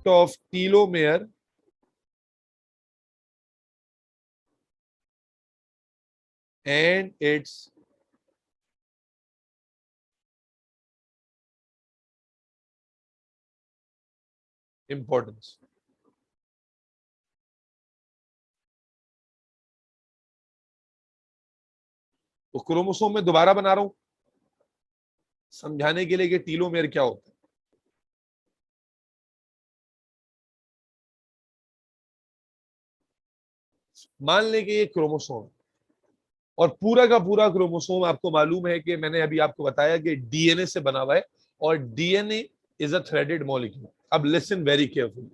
of telomere and its importance. तो chromosome में दोबारा बना रहा हूं समझाने के लिए कि टीलोमेयर क्या होता है। मान लें कि ये क्रोमोसोम और पूरा का पूरा क्रोमोसोम आपको मालूम है कि मैंने अभी आपको बताया कि डीएनए से बना हुआ है और DNA is a threaded molecule. अब लिसन वेरी केयरफुली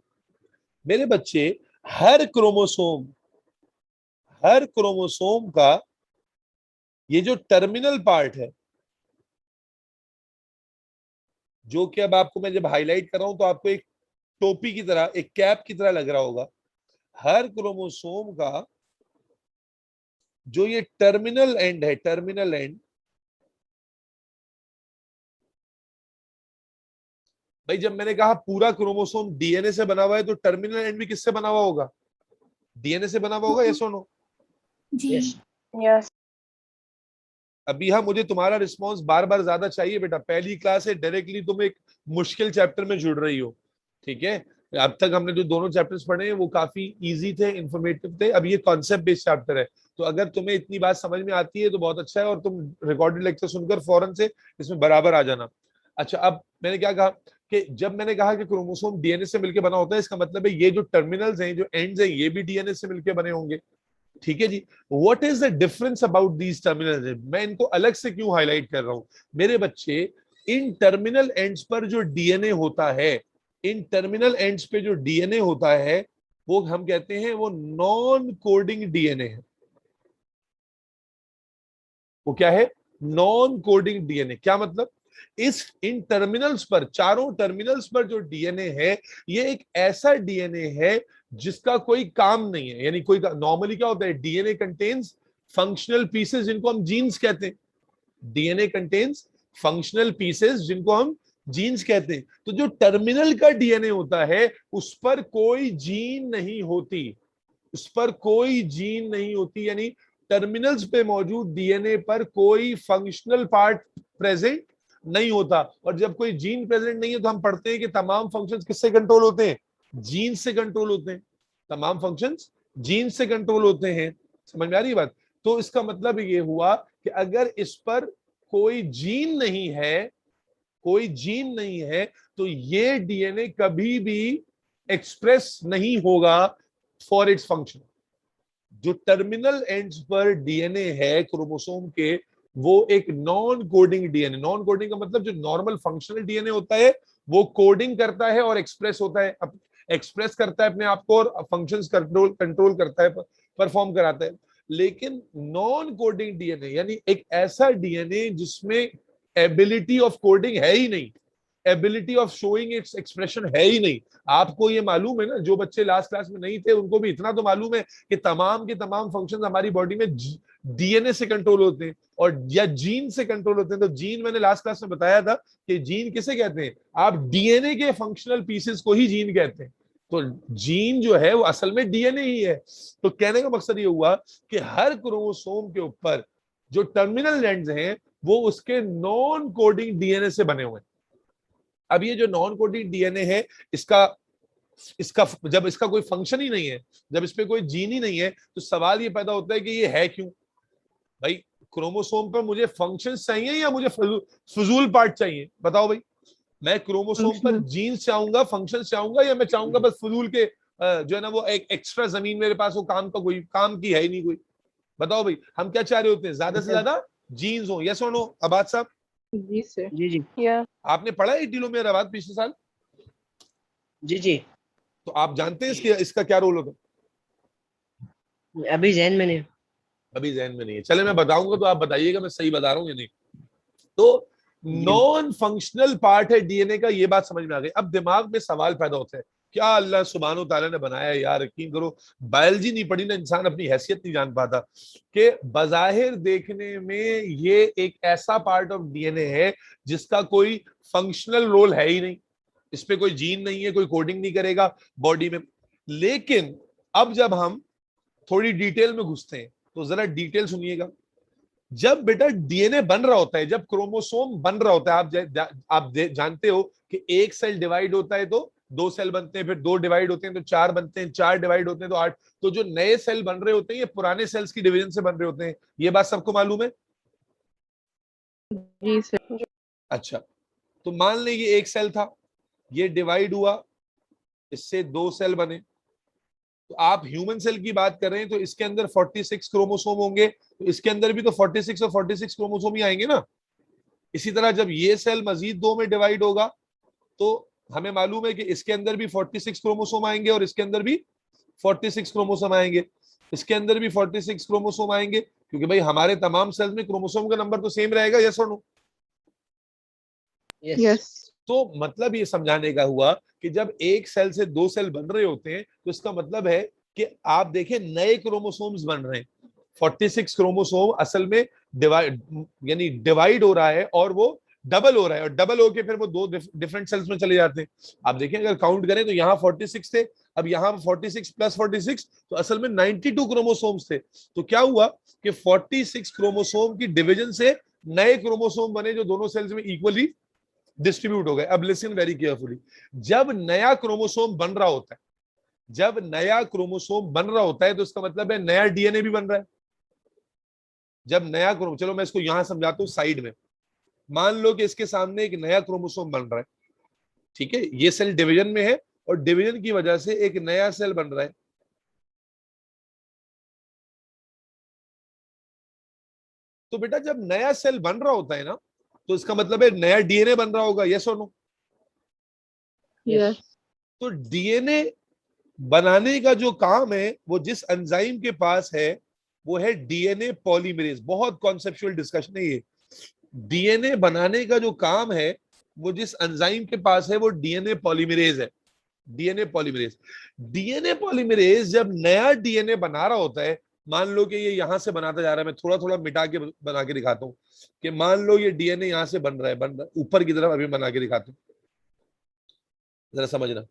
मेरे बच्चे, हर क्रोमोसोम का ये जो टर्मिनल पार्ट है, जो कि अब आपको मैं जब हाईलाइट कर रहा हूं तो आपको एक टोपी की तरह, एक कैप की तरह लग रहा होगा। हर क्रोमोसोम का जो ये टर्मिनल एंड है, टर्मिनल एंड, भाई जब मैंने कहा पूरा क्रोमोसोम डीएनए से बना हुआ है तो टर्मिनल एंड भी किससे बना हुआ होगा? डीएनए से बना हुआ होगा, यस और नो? जी यस। अभी हाँ, मुझे तुम्हारा रिस्पांस बार बार ज्यादा चाहिए बेटा। पहली क्लास है, डायरेक्टली तुम एक मुश्किल चैप्टर में जुड़ रही हो, ठीक है? अब तक हमने जो दोनों चैप्टर्स पढ़े हैं वो काफी इजी थे, इंफॉर्मेटिव थे। अब ये कॉन्सेप्ट बेस्ड चैप्टर है, तो अगर तुम्हें इतनी बात समझ में आती है तो बहुत अच्छा है, और तुम रिकॉर्डेड लेक्चर सुनकर फौरन से इसमें बराबर आ जाना। अच्छा, अब मैंने क्या कहा कि जब मैंने कहा कि क्रोमोसोम डीएनए से मिलकर बना होता है, इसका मतलब है ये जो टर्मिनल्स हैं, जो एंड्स हैं, ये भी डीएनए से मिलकर बने होंगे, ठीक है जी। What is the difference about these terminal? मैं इनको अलग से क्यों हाईलाइट कर रहा हूं मेरे बच्चे? इन टर्मिनल एंड्स पर जो डीएनए होता है, इन टर्मिनल एंड्स पे जो डीएनए होता है, वो हम कहते हैं वो नॉन कोडिंग डीएनए है। वो क्या है? Non coding DNA. क्या मतलब? इन टर्मिनल्स पर, चारों टर्मिनल्स पर जो डीएनए है, ये एक ऐसा डीएनए है जिसका कोई काम नहीं है। यानी कोई, नॉर्मली क्या होता है, डीएनए कंटेन्स फंक्शनल पीसेस जिनको हम जीन्स कहते हैं। डीएनए कंटेन्स फंक्शनल पीसेस जिनको हम जीन्स कहते हैं। तो जो टर्मिनल का डीएनए होता है उस पर कोई जीन नहीं होती, उस पर कोई जीन नहीं होती। यानी टर्मिनल्स पे मौजूद डीएनए पर कोई फंक्शनल पार्ट प्रेजेंट नहीं होता। और जब कोई जीन प्रेजेंट नहीं है तो हम पढ़ते हैं कि तमाम फंक्शंस किससे कंट्रोल होते हैं? जीन से कंट्रोल होते हैं। तमाम फंक्शंस जीन से कंट्रोल होते हैं। समझ में आ रही बात? तो इसका मतलब ये हुआ कि अगर इस पर कोई जीन नहीं है, कोई जीन नहीं है, तो ये डीएनए कभी भी एक्सप्रेस नहीं होगा फॉर इट्स फंक्शन। जो टर्मिनल एंड्स पर डीएनए है क्रोमोसोम के, वो एक non coding DNA. Non coding का मतलब जो नॉर्मल फंक्शनल डीएनए होता है वो कोडिंग करता है और एक्सप्रेस होता है, एक्सप्रेस करता है अपने आप को, और फंक्शंस कंट्रोल करता है, परफॉर्म कराता है। लेकिन नॉन कोडिंग डीएनए यानी एक ऐसा डीएनए जिसमें एबिलिटी ऑफ कोडिंग है ही नहीं, ability of showing its expression है ही नहीं। आपको ये मालूम है ना, जो बच्चे लास्ट क्लास में नहीं थे उनको भी इतना तो मालूम है कि तमाम के तमाम फंक्शंस हमारी बॉडी में डीएनए से कंट्रोल होते हैं और या जीन से कंट्रोल होते हैं। तो जीन मैंने लास्ट क्लास में बताया था कि जीन किसे कहते हैं? आप डीएनए के फंक्शनल पीसेस को ही जीन कहते हैं। तो जीन जो है वो असल में डीएनए ही है। तो कहने का मकसद ये हुआ कि हर क्रोमोसोम के ऊपर जो टर्मिनल एंड्स हैं वो उसके नॉन कोडिंग डीएनए से बने हुए हैं। अब ये जो नॉन कोडिंग डीएनए है, इसका इसका जब इसका कोई फंक्शन ही नहीं है, जब इसमें कोई जीन ही नहीं है, तो सवाल ये पैदा होता है कि ये है क्यों? भाई क्रोमोसोम पर मुझे फंक्शन चाहिए या मुझे फजूल पार्ट चाहिए? बताओ भाई। मैं क्रोमोसोम पर जीन चाहूंगा, फंक्शन चाहूंगा, या मैं चाहूंगा बस फजूल के जो है ना वो एक एक्स्ट्रा जमीन मेरे पास, वो काम का कोई काम की है ही नहीं कोई? बताओ भाई, हम क्या चाह रहे होते हैं? ज्यादा से ज्यादा जीन्स हो, यस और नो अबाद साहब? जी सर। जी जी या आपने पढ़ा है टीलोमेयर अबाद पिछले साल? जी जी। तो आप जानते हैं इसका क्या रोल होता है? अभी जहन में नहीं। अभी जहन में नहीं है, चले मैं बताऊंगा तो आप बताइएगा मैं सही बता रहा हूँ या नहीं। तो जी नॉन फंक्शनल पार्ट है डीएनए का, ये बात समझ में आ गई। अब दिमाग में सवाल पैदा होता है क्या अल्लाह सुब्हानो तआला ने बनाया है यार, यकीन करो बायोलॉजी नहीं पढ़ी ना, इंसान अपनी हैसियत नहीं जान पाता कि बज़ाहिर देखने में ये एक ऐसा पार्ट ऑफ डीएनए है जिसका कोई फंक्शनल रोल है ही नहीं, इस पे कोई जीन नहीं है, कोई कोडिंग नहीं करेगा बॉडी में। लेकिन अब जब हम थोड़ी डिटेल में घुसते हैं तो जरा डिटेल सुनिएगा। जब बेटा डीएनए बन रहा होता है, जब क्रोमोसोम बन रहा होता है, आप जानते हो कि एक सेल डिवाइड होता है तो दो सेल बनते हैं, फिर दो डिवाइड होते हैं तो चार बनते हैं, चार डिवाइड होते हैं तो आठ। तो जो नए सेल बन रहे होते हैं ये पुराने सेल्स की डिवीजन से बन रहे होते हैं, ये बात सबको मालूम है? जी सर। अच्छा, तो मान लें ये एक सेल था, ये डिवाइड हुआ, इससे दो सेल बने। तो आप ह्यूमन सेल की बात कर रहे हैं तो इसके अंदर 46 क्रोमोसोम होंगे, तो इसके अंदर भी तो 46 और 46 क्रोमोसोम ही आएंगे ना। इसी तरह जब ये सेल मजीद दो में डिवाइड होगा तो हमें मालूम है कि इसके अंदर भी 46 क्रोमोसोम आएंगे और इसके अंदर भी 46 क्रोमोसोम आएंगे, इसके अंदर भी 46 क्रोमोसोम आएंगे, क्योंकि भाई हमारे तमाम सेल्स में क्रोमोसोम का नंबर तो सेम रहेगा, यस और नो? यस। तो मतलब ये समझाने का हुआ कि जब एक सेल से दो सेल बन रहे होते हैं तो इसका मतलब है कि आप देखें नए क्रोमोसोम्स बन रहे हैं। 46 क्रोमोसोम असल में डिवाइड हो रहा है और वो डबल हो रहा है, और डबल होके फिर वो दो डिफरेंट सेल्स में चले जाते हैं। आप देखें अगर काउंट करें तो यहाँ 46 थे, अब यहाँ 46 प्लस 46, तो असल में 92 क्रोमोसोम्स थे। तो क्या हुआ कि 46 क्रोमोसोम की डिवीजन से नए क्रोमोसोम बने जो दोनों सेल्स में इक्वली डिस्ट्रीब्यूट हो गए। अब लिसन वेरी केयरफुली, जब नया क्रोमोसोम बन रहा होता है, जब नया क्रोमोसोम बन रहा होता है तो इसका मतलब है नया डीएनए भी बन रहा है। जब नया क्रोमोसोम, चलो मैं इसको यहां समझाता हूं साइड में। मान लो कि इसके सामने एक नया क्रोमोसोम बन रहा है, ठीक है, ये सेल डिवीजन में है और डिवीजन की वजह से एक नया सेल बन रहा है। तो बेटा जब नया सेल बन रहा होता है ना तो इसका मतलब है नया डीएनए बन रहा होगा, यस और नो? यस। तो डीएनए बनाने का जो काम है वो जिस एंजाइम के पास है वो है डीएनए पॉलीमरेज। बहुत कॉन्सेप्चुअल डिस्कशन है ये। डीएनए बनाने का जो काम है वो जिस एंजाइम के पास है वो डीएनए पॉलीमरेज है। डीएनए पॉलीमरेज जब नया डीएनए बना रहा होता है, मान लो कि ये यहां से बनाता जा रहा है, मैं थोड़ा थोड़ा मिटा के बना के दिखाता हूं कि मान लो ये डीएनए यहां से बन रहा है, ऊपर की तरफ अभी बना के दिखाता हूं, जरा समझना।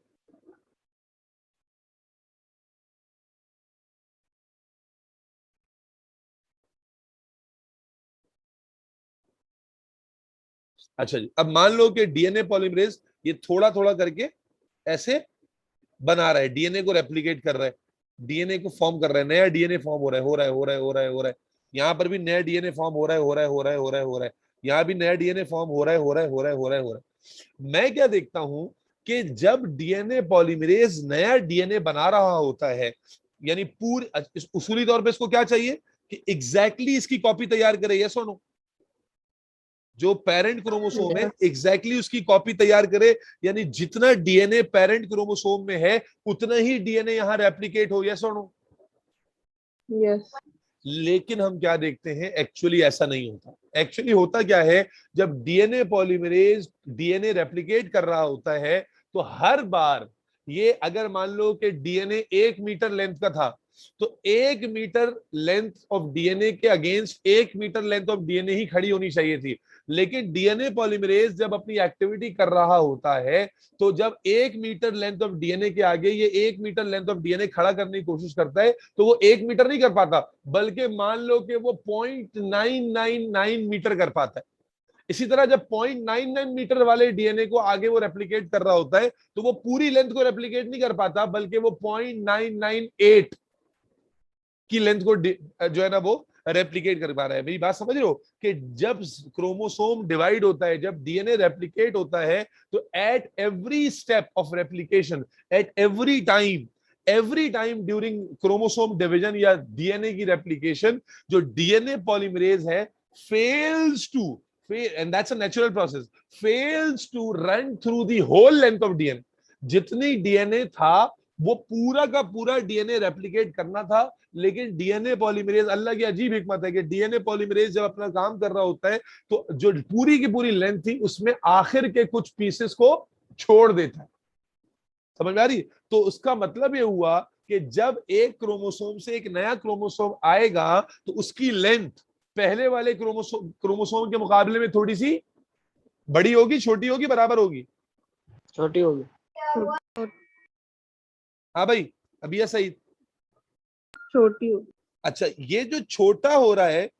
अच्छा जी, अब मान लो कि डीएनए पॉलीमरेज ये थोड़ा थोड़ा करके ऐसे बना रहा है, डीएनए को रेप्लिकेट कर रहा है, डीएनए को फॉर्म कर रहा है, नया डीएनए फॉर्म हो रहा है, हो रहा है। यहाँ पर भी नया डीएनए फॉर्म हो रहा है, हो रहा है। यहाँ भी नया डीएनए फॉर्म हो रहा है, हो रहा है। मैं क्या देखता हूं कि जब डीएनए पॉलीमरेज नया डीएनए बना रहा होता है, यानी पूरी उसूली तौर पे इसको क्या चाहिए कि एग्जैक्टली इसकी कॉपी तैयार करे, यस और नो? जो पेरेंट क्रोमोसोम है एग्जैक्टली उसकी कॉपी तैयार करे, यानी जितना डीएनए पेरेंट क्रोमोसोम में है उतना ही डीएनए यहां रेप्लिकेट हो, यस और नो? यस। लेकिन हम क्या देखते हैं, एक्चुअली ऐसा नहीं होता। एक्चुअली होता क्या है, जब डीएनए पॉलीमरेज डीएनए रेप्लिकेट कर रहा होता है तो हर बार ये अगर मान लो कि डीएनए 1 मीटर लेंथ का था तो 1 मीटर लेंथ ऑफ डीएनए के against 1 meter length of DNA ही खड़ी होनी चाहिए थी। लेकिन डीएनए पॉलीमरेज जब अपनी एक्टिविटी कर रहा होता है तो जब 1 मीटर लेंथ ऑफ डीएनए के आगे ये 1 मीटर लेंथ ऑफ डीएनए खड़ा करने की कोशिश करता है तो वो 1 मीटर नहीं कर पाता, बल्कि मान लो कि वो 0.999 मीटर कर पाता है। इसी तरह जब 0.99 मीटर वाले डीएनए को आगे वो रेप्लिकेट कर रहा होता है तो वो पूरी लेंथ को रेप्लिकेट नहीं कर पाता, बल्कि वो 0.998 की लेंथ को जो है ना वो रेप्लिकेट कर पा रहा है। मेरी बात समझ रहे हो कि जब क्रोमोसोम डिवाइड होता है, जब डीएनए रेप्लिकेट होता है तो at every step of replication, at every time during chromosome division या डीएनए की रेप्लिकेशन, जो डीएनए पॉलीमरेज है fails to and that's a natural process, fails to run through the whole length of DNA। जितनी DNA था वो पूरा का पूरा डीएनए रेप्लिकेट करना था, लेकिन डीएनए पॉलीमरेज, अल्लाह की अजीब हिकमत है कि डीएनए पॉलीमरेज जब अपना काम कर रहा होता है तो जो पूरी की पूरी लेंथ थी उसमें आखिर के कुछ पीसेस को छोड़ देता है। समझ में आ रही? तो उसका मतलब ये हुआ कि जब एक क्रोमोसोम से एक नया क्रोमोसोम आएगा तो उसकी लेंथ पहले वाले क्रोमोसोम के मुकाबले में थोड़ी सी बड़ी होगी, छोटी होगी, बराबर होगी? छोटी होगी। हाँ भाई, अभी ये सही। छोटी हो। अच्छा, ये जो छोटा हो रहा है,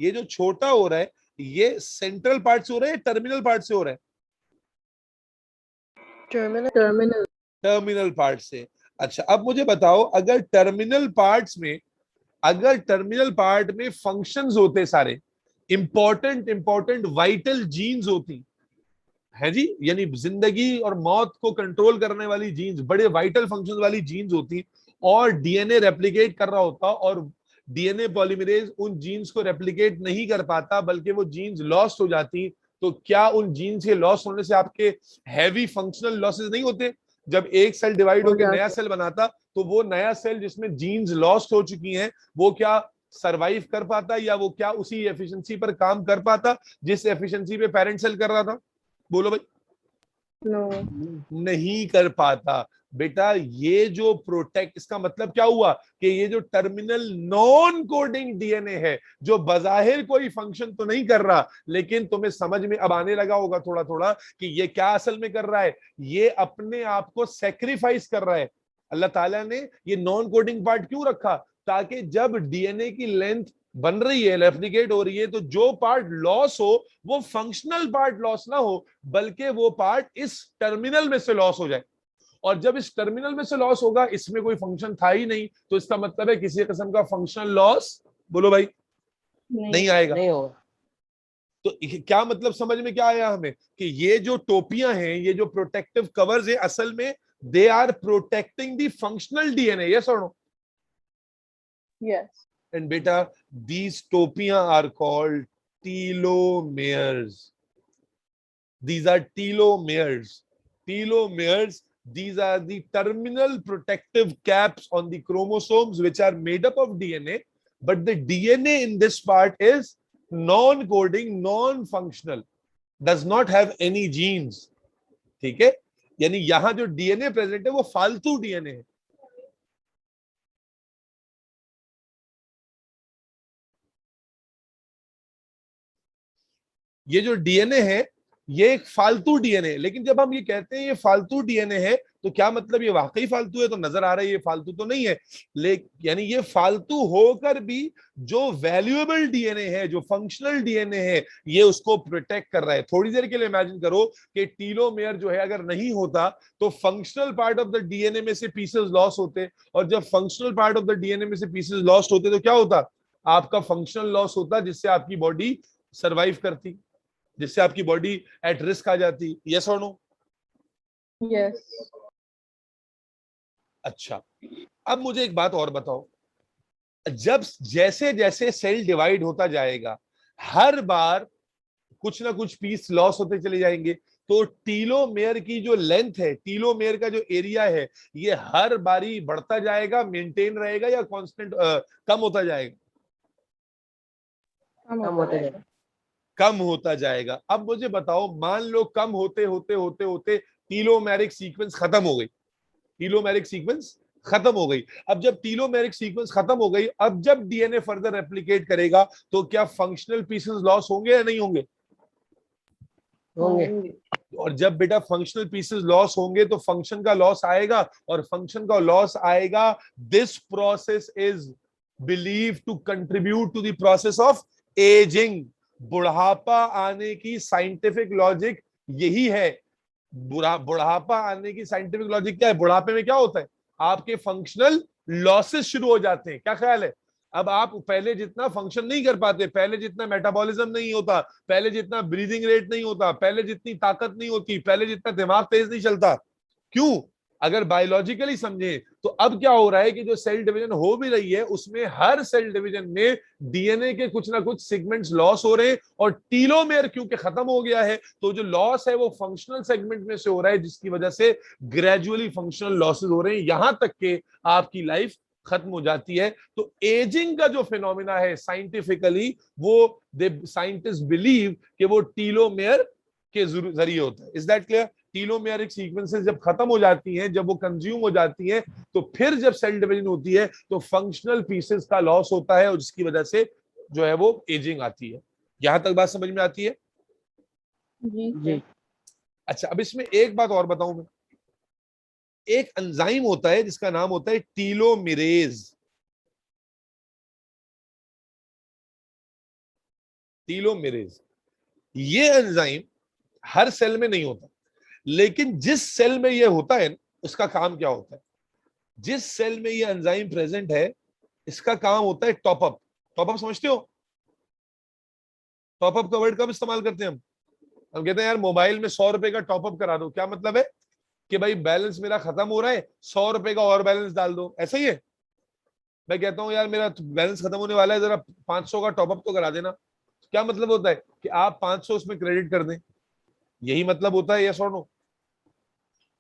ये जो छोटा हो रहा है, ये सेंट्रल पार्ट से हो रहा है, टर्मिनल पार्ट से हो रहा है? टर्मिनल। टर्मिनल। टर्मिनल पार्ट से। अच्छा, अब मुझे बताओ, अगर टर्मिनल पार्ट्स में, अगर टर्मिनल पार्ट में फंक्शंस होते सारे, इंपॉर्टेंट इंपॉर्टेंट वाइटल जीन्स होती है जी, यानी जिंदगी और मौत को कंट्रोल करने वाली जीन्स, बड़े वाइटल फंक्शंस वाली जीन्स होती, और डीएनए रेप्लिकेट कर रहा होता, और डीएनए पॉलीमरेज उन जीन्स को रेप्लिकेट नहीं कर पाता, बल्कि वो जीन्स लॉस्ट हो जाती, तो क्या उन जीन्स के लॉस होने से आपके हैवी फंक्शनल लॉसेस नहीं होते? जब एक सेल डिवाइड हो होकर नया जाते। सेल बनाता, तो वो नया सेल जिसमें जीन्स लॉस्ट हो चुकी हैं, वो क्या सरवाइव कर पाता, या वो क्या उसी एफिशिएंसी पर काम कर पाता जिस एफिशिएंसी पे पेरेंट सेल कर रहा था? बोलो भाई। नो। नहीं कर पाता। बेटा, ये जो प्रोटेक्ट, इसका मतलब क्या हुआ कि ये जो टर्मिनल नॉन कोडिंग डीएनए है, जो बजाहिर कोई फंक्शन तो नहीं कर रहा, लेकिन तुम्हें समझ में अब आने लगा होगा थोड़ा थोड़ा कि ये क्या असल में कर रहा है। ये अपने आप को सेक्रीफाइस कर रहा है। अल्लाह ताला ने ये नॉन कोडिंग पार्ट क्यों रखा? ताकि जब डीएनए की लेंथ बन रही है, रेप्लिकेट हो रही है, तो जो पार्ट लॉस हो वो फंक्शनल पार्ट लॉस ना हो, बल्कि वो पार्ट इस टर्मिनल में से लॉस हो जाए। और जब इस टर्मिनल में से लॉस होगा, इसमें कोई फंक्शन था ही नहीं, तो इसका मतलब है किसी किस्म का फंक्शनल लॉस, बोलो भाई, नहीं आएगा। नहीं होगा। तो क्या मतलब, समझ में क्या आया हमें कि ये जो टोपियां हैं, ये जो प्रोटेक्टिव कवर्स है, असल में they are protecting the functional DNA, yes और नो? यस। एंड बेटा, दीज टोपियां are called telomeres. These are telomeres. Telomeres, these are the terminal protective caps on the chromosomes which are made up of DNA, but the DNA in this part is non-coding, non-functional, does not have any genes. ठीक है? यानी यहां जो DNA present है वो फालतू DNA है। ये जो डीएनए है, ये एक फालतू डीएनए है। लेकिन जब हम ये कहते हैं ये फालतू डीएनए है, तो क्या मतलब ये वाकई फालतू है? तो नजर आ रहा है ये फालतू तो नहीं है, लेकिन यानी ये फालतू होकर भी जो वैल्यूएबल डीएनए है, जो फंक्शनल डीएनए है, ये उसको प्रोटेक्ट कर रहा है। थोड़ी देर के लिए इमेजिन करो कि टीलोमेयर जो है अगर नहीं होता, तो functional part of the DNA में से पीसेस लॉस होते, और जब functional part of the DNA में से पीसेस लॉस्ट होते, तो क्या होता? आपका फंक्शनल लॉस होता, जिससे आपकी बॉडी सर्वाइव करती, जिससे आपकी बॉडी एट रिस्क आ जाती। यस और नो? यस। अच्छा, अब मुझे एक बात और बताओ, जब जैसे जैसे सेल डिवाइड होता जाएगा, हर बार कुछ ना कुछ पीस लॉस होते चले जाएंगे, तो टीलोमेयर की जो लेंथ है, टीलोमेयर का जो एरिया है, ये हर बारी बढ़ता जाएगा, मेंटेन रहेगा, या कांस्टेंट कम होता जाएगा? कम कम होता होते जाएगा। जाए। कम होता जाएगा। अब मुझे बताओ, मान लो कम होते होते होते होते टीलोमेरिक सीक्वेंस खत्म हो गई, टीलोमेरिक सीक्वेंस खत्म हो गई। अब जब टीलोमेरिक सीक्वेंस खत्म हो गई, अब जब डीएनए फर्दर रेप्लिकेट करेगा, तो क्या फंक्शनल पीसेस लॉस होंगे या नहीं होंगे? होंगे। और जब बेटा फंक्शनल पीसेस लॉस होंगे, तो फंक्शन का लॉस आएगा, और फंक्शन का लॉस आएगा, this process is believe to contribute to the process of ageing. बुढ़ापा आने की साइंटिफिक लॉजिक यही है। बुढ़ापा आने की साइंटिफिक लॉजिक क्या है? बुढ़ापे में क्या होता है? आपके फंक्शनल लॉसेस शुरू हो जाते हैं। क्या ख्याल है? अब आप पहले जितना फंक्शन नहीं कर पाते, पहले जितना मेटाबॉलिज्म नहीं होता, पहले जितना ब्रीदिंग रेट नहीं होता, पहले जितनी ताकत नहीं होती, पहले जितना दिमाग तेज नहीं चलता। क्यों? अगर बायोलॉजिकली समझे, तो अब क्या हो रहा है कि जो सेल डिवीजन हो भी रही है, उसमें हर सेल डिवीजन में डीएनए के कुछ ना कुछ सेगमेंट्स लॉस हो रहे हैं, और टीलोमेयर क्योंकि खत्म हो गया है, तो जो लॉस है वो फंक्शनल सेगमेंट में से हो रहा है, जिसकी वजह से ग्रेजुअली फंक्शनल लॉसेस हो रहे हैं, यहां तक के आपकी लाइफ खत्म हो जाती है। तो एजिंग का जो फिनोमिना है साइंटिफिकली, वो साइंटिस्ट बिलीव कि वो टीलोमेयर के जरिए होता है। Is that clear? Telomeric sequences जब खत्म हो जाती हैं, जब वो कंज्यूम हो जाती हैं, तो फिर जब सेल डिवीजन होती है तो फंक्शनल पीसेस का लॉस होता है और जिसकी वजह से जो है वो एजिंग आती है। यहां तक बात समझ में आती है? जी जी अच्छा, अब इसमें एक बात और बताऊं मैं। एक एंजाइम होता है जिसका नाम होता है टीलोमेरेज। टीलोमेरेज ये एंजाइम हर सेल में नहीं होता, लेकिन जिस सेल में ये होता है उसका काम क्या होता है? जिस सेल में ये एंजाइम प्रेजेंट है इसका काम होता है टॉपअप। टॉपअप समझते हो? टॉपअप का वर्ड कब इस्तेमाल करते हैं हम कहते हैं यार मोबाइल में 100 रुपए का टॉपअप करा दो। क्या मतलब है? कि भाई बैलेंस मेरा खत्म हो रहा है, 100 रुपए का और बैलेंस डाल दो, ऐसा ही है। मैं कहता हूँ यार मेरा बैलेंस खत्म होने वाला है, जरा 500 का टॉपअप तो करा देना। क्या मतलब होता है? कि आप 500 उसमें क्रेडिट कर दें, यही मतलब होता है, यस और नो?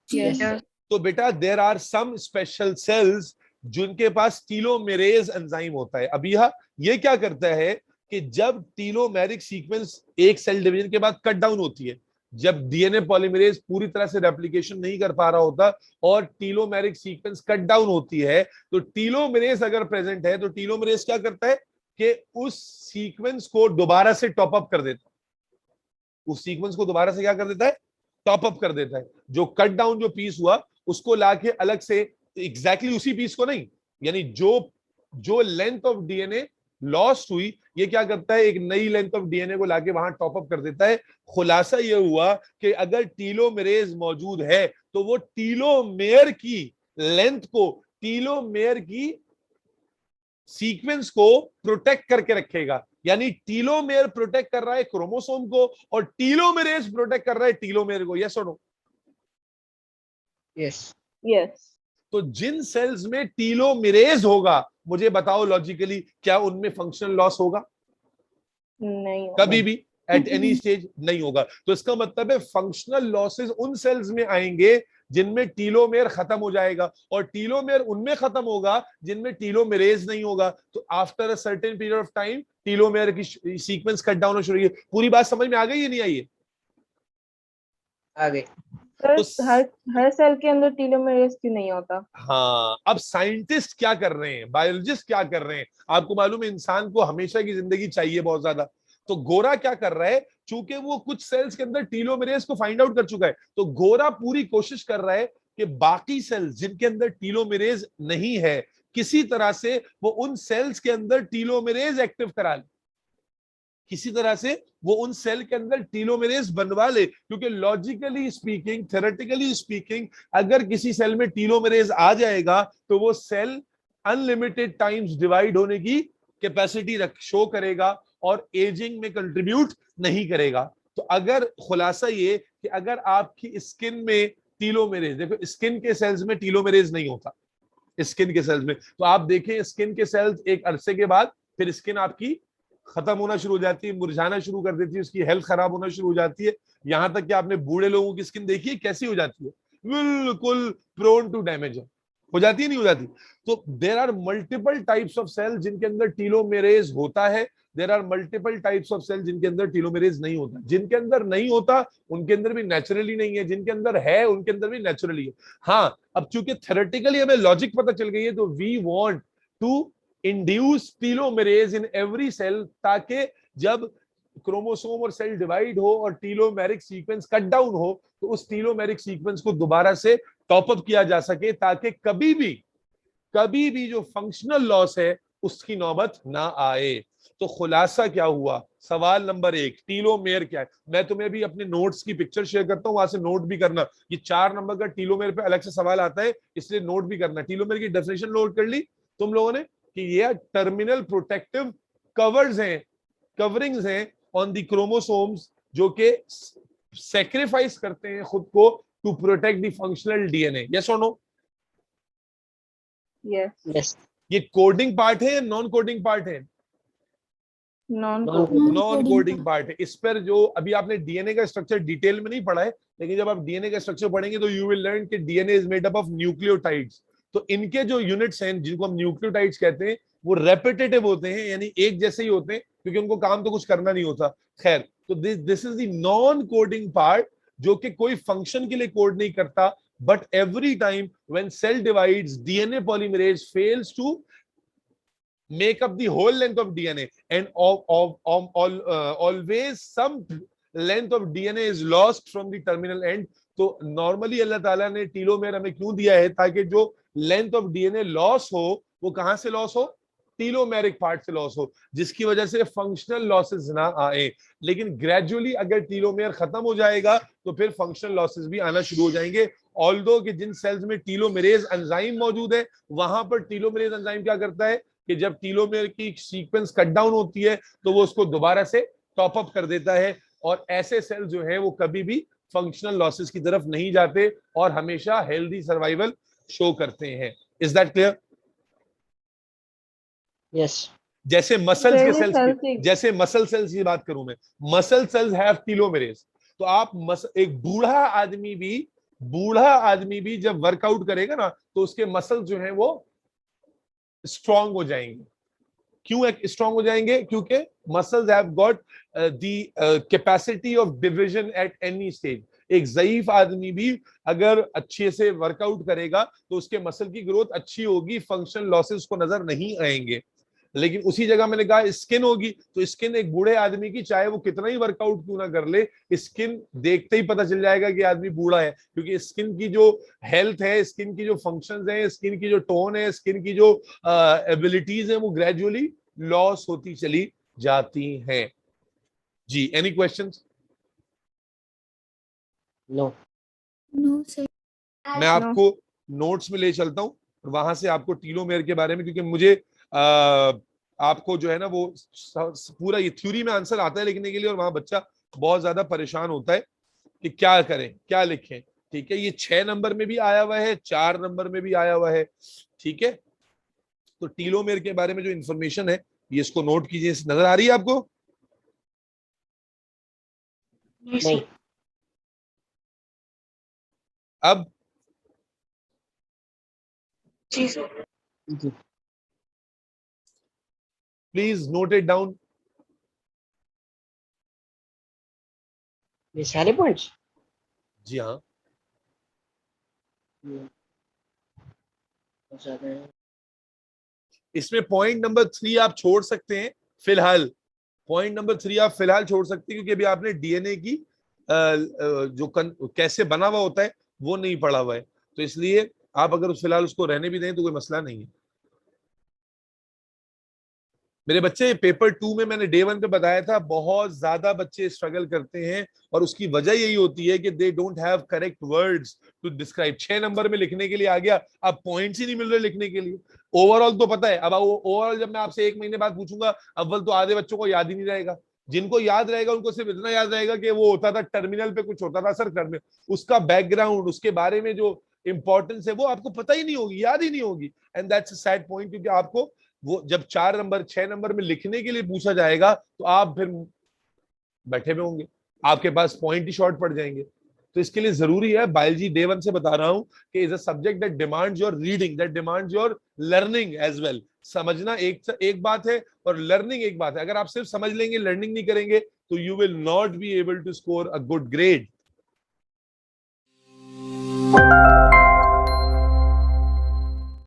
यस तो बेटा there are some special cells जिनके पास टीलोमेरेज एंजाइम होता है। अब ये क्या करता है कि जब टीलोमेरिक सीक्वेंस एक सेल डिवीजन के बाद कट डाउन होती है, जब डीएनए पॉलीमरेज पूरी तरह से रेप्लिकेशन नहीं कर पा रहा होता और टीलोमेरिक सीक्वेंस कट डाउन होती है, तो टीलोमेरेज अगर प्रेजेंट है तो टीलोमेरेज क्या करता है कि उस सीक्वेंस को दोबारा से टॉप अप कर देता है। उस सीक्वेंस को दोबारा से क्या कर देता है? टॉप अप कर देता है। जो कट डाउन जो पीस हुआ उसको लाके अलग से एग्जैक्टली उसी पीस को नहीं, यानी जो लेंथ ऑफ डीएनए लॉस्ट हुई, ये क्या करता है? एक नई लेंथ ऑफ डीएनए को लाके वहां टॉप अप कर देता है। खुलासा ये हुआ कि अगर टीलोमेरेज मौजूद है तो वो टीलोमेयर की लेंथ को, टीलोमेयर की सीक्वेंस को प्रोटेक्ट करके रखेगा। यानी टीलोमेयर प्रोटेक्ट कर रहा है क्रोमोसोम को और टीलोमेरेज प्रोटेक्ट कर रहा है टीलोमेयर को। यस और नो? यस यस तो जिन सेल्स में टीलोमेरेज होगा, मुझे बताओ लॉजिकली क्या उनमें फंक्शनल लॉस होगा? नहीं होगा। कभी भी एट एनी स्टेज नहीं होगा। तो इसका मतलब है फंक्शनल लॉसेस उन सेल्स में आएंगे जिनमें टीलोमेर खत्म हो जाएगा और टीलोमेर उनमें खत्म होगा जिनमें टीलोमेरेज नहीं होगा। तो after a certain period of time telomere की सीक्वेंस कट डाउन होना शुरू हुई। पूरी बात समझ में आ गई या नहीं आई है? आ गए। सर तो हर सेल के अंदर टीलोमेरेज क्यों नहीं होता? हाँ, अब साइंटिस्ट क्या कर रहे हैं, बायोलॉजिस्ट क्या कर रहे हैं? आपको मालूम है इंसान को हमेशा की जिंदगी चाहिए बहुत ज्यादा। तो गोरा क्या कर रहा है? चूंकि वो कुछ सेल्स के अंदर टीलोमेरेज को फाइंड आउट कर चुका है, तो गोरा पूरी कोशिश कर रहा है कि बाकी सेल्स जिनके अंदर टीलोमेरेज नहीं है, किसी तरह से वो उन सेल्स के अंदर टीलोमेरेज एक्टिव करा ले, किसी तरह से वो उन सेल के अंदर टीलोमेरेज बनवा ले। क्योंकि लॉजिकली स्पीकिंग, थ्योरेटिकली स्पीकिंग, अगर किसी सेल में टीलोमेरेज आ जाएगा तो वो सेल अनलिमिटेड टाइम्स डिवाइड होने की कैपेसिटी शो करेगा और एजिंग में कंट्रीब्यूट नहीं करेगा। तो अगर खुलासा ये कि अगर आपकी स्किन में टीलोमेरेज, देखो स्किन के सेल्स में टीलोमेरेज नहीं होता, स्किन के सेल्स में, तो आप देखें स्किन के सेल्स एक अरसे के बाद फिर स्किन आपकी खत्म होना शुरू हो जाती है, मुरझाना शुरू कर देती है, उसकी हेल्थ खराब होना शुरू हो जाती है। यहां तक कि आपने बूढ़े लोगों की स्किन देखी है कैसी हो जाती है? बिल्कुल प्रोन टू डैमेज हो जाती है, नहीं हो जाती? तो there are multiple types of cell जिनके अंदर टीलोमेरेज होता है, there are multiple types of cell जिनके अंदर टीलोमेरेज नहीं होता। जिनके अंदर नहीं होता उनके अंदर भी नेचुरली नहीं है, जिनके अंदर है उनके अंदर भी नेचुरली है। हाँ, अब चूंकि थ्योरेटिकली हमें लॉजिक पता चल गई है, तो we want to induce telomerase in every cell, ताकि जब क्रोमोसोम और सेल डिवाइड हो और टीलोमेरिक सीक्वेंस कट डाउन हो तो उस टीलोमेरिक सीक्वेंस को दोबारा से टॉप अप किया जा सके, ताकि कभी भी जो फंक्शनल लॉस है उसकी नौबत ना आए। तो खुलासा क्या हुआ? सवाल नंबर 1, टीलोमेर क्या है? मैं तुम्हें भी अपने नोट्स की पिक्चर शेयर करता हूं, वहां से नोट भी करना। ये 4 नंबर का टीलोमेर पे अलग से सवाल आता है, इसलिए नोट भी करना। टीलोमेर की डेफिनेशन नोट कर ली तुम लोगों ने कि ये टर्मिनल प्रोटेक्टिव कवरिंग्स हैं ऑन द क्रोमोसोम्स, जो कि सैक्रिफाइस करते हैं खुद को to protect the functional DNA. Yes और नो? यस यस ये कोडिंग पार्ट है या नॉन कोडिंग पार्ट है? नॉन नॉन कोडिंग पार्ट है। इस पर जो अभी आपने डीएनए का स्ट्रक्चर डिटेल में नहीं पढ़ा है, लेकिन जब आप डीएनए का स्ट्रक्चर पढ़ेंगे तो यू विल लर्न कि DNA is made up of nucleotides. तो इनके जो यूनिट्स हैं जिनको हम न्यूक्लियोटाइड्स कहते हैं, वो रेपिटेटिव होते हैं, यानी एक जैसे ही होते हैं, क्योंकि उनको काम तो कुछ करना नहीं होता। खैर, तो this is the non coding part, जो कि कोई फंक्शन के लिए कोड नहीं करता, but every time when cell divides DNA polymerase fails to make up the whole length of DNA, and always some length of DNA is lost from the terminal end. तो normally अल्लाह ताला ने telomere हमें क्यों दिया है? ताकि जो length of DNA loss हो वो कहां से लॉस हो? टीलोमेरिक पार्ट से लॉस हो, जिसकी वजह से फंक्शनल लॉसेस ना आए। लेकिन ग्रेजुअली अगर टीलोमेयर खत्म हो जाएगा तो फिर फंक्शनल लॉसेस भी आना शुरू हो जाएंगे। ऑल्दो कि जिन सेल्स में टीलोमेरेज एंजाइम मौजूद है, वहां पर टीलोमेरेज एंजाइम क्या करता है कि जब टीलोमेयर की सीक्वेंस कट डाउन होती है तो वो उसको दोबारा से टॉप अप कर देता है, और ऐसे सेल जो है वो कभी भी फंक्शनल लॉसेस की तरफ नहीं जाते और हमेशा हेल्दी सर्वाइवल शो करते हैं। Is that clear? यस। जैसे मसल्स के सेल्स, जैसे मसल सेल्स की बात करूं मैं, मसल सेल्स हैव टीलोमेरेज। तो आप एक बूढ़ा आदमी भी जब वर्कआउट करेगा ना तो उसके मसल जो है वो स्ट्रांग हो जाएंगे। क्यों स्ट्रांग हो जाएंगे? क्योंकि muscles have got the capacity of division at any stage. एक ज़ईफ आदमी भी अगर अच्छे से वर्कआउट करेगा तो उसके मसल की ग्रोथ अच्छी होगी, फंक्शनल लॉसेस को नजर नहीं आएंगे। लेकिन उसी जगह मैंने कहा स्किन होगी, तो स्किन एक बूढ़े आदमी की चाहे वो कितना ही वर्कआउट क्यों ना कर ले, स्किन देखते ही पता चल जाएगा कि आदमी बूढ़ा है, क्योंकि स्किन की जो हेल्थ है, स्किन की जो फंक्शंस है, स्किन की जो टोन है, स्किन की जो एबिलिटीज है, वो ग्रेजुअली लॉस होती चली जाती हैं। जी, any questions? No no sir. मैं आपको नोट्स में ले चलता हूँ, वहां से आपको टीलोमेयर के बारे में, क्योंकि मुझे आपको जो है ना वो पूरा ये थ्योरी में आंसर आता है लिखने के लिए, और वहां बच्चा बहुत ज्यादा परेशान होता है कि क्या करें, क्या लिखें। ठीक है, ये 6 नंबर में भी आया हुआ है, 4 नंबर में भी आया हुआ है। ठीक है, तो टीलोमेयर के बारे में जो इंफॉर्मेशन है ये इसको नोट कीजिए। नजर आ रही है आपको? नहीं। अब जी sir. Please note it down. ये सारे पॉइंट्स? जी हाँ। इसमें पॉइंट नंबर 3 आप छोड़ सकते हैं फिलहाल। पॉइंट नंबर 3 आप फिलहाल छोड़ सकते हैं, क्योंकि अभी आपने डीएनए की जो कैसे बना हुआ होता है वो नहीं पढ़ा हुआ है, तो इसलिए आप अगर फिलहाल उसको रहने भी दें तो कोई मसला नहीं है। मेरे बच्चे पेपर 2 में मैंने डे 1 पे बताया था, बहुत ज्यादा बच्चे स्ट्रगल करते हैं, और उसकी वजह यही होती है कि they don't have correct words to describe. 6 number में लिखने के लिए आ गया, अब पॉइंट्स ही नहीं मिल रहे लिखने के लिए। ओवरऑल तो पता है, अब ओवरऑल जब मैं आपसे 1 महीने बाद पूछूंगा, अव्वल तो आधे बच्चों को याद ही नहीं रहेगा। जिनको याद रहेगा उनको सिर्फ इतना याद रहेगा कि वो होता था टर्मिनल पे, कुछ होता था सर टर्मिनल, उसका बैकग्राउंड, उसके बारे में जो इंपॉर्टेंस है वो आपको पता ही नहीं होगी, याद ही नहीं होगी। And that's a sad point, क्योंकि आपको वो जब 4 नंबर 6 नंबर में लिखने के लिए पूछा जाएगा तो आप फिर बैठे हुए होंगे, आपके पास पॉइंट ही शॉर्ट पड़ जाएंगे। तो इसके लिए जरूरी है, बायोलॉजी डे 1 से बता रहा हूं कि is a subject that demands your reading, that demands your learning as well. समझना एक बात है और लर्निंग एक बात है। अगर आप सिर्फ समझ लेंगे, लर्निंग नहीं करेंगे, तो you will not be able to score a good grade.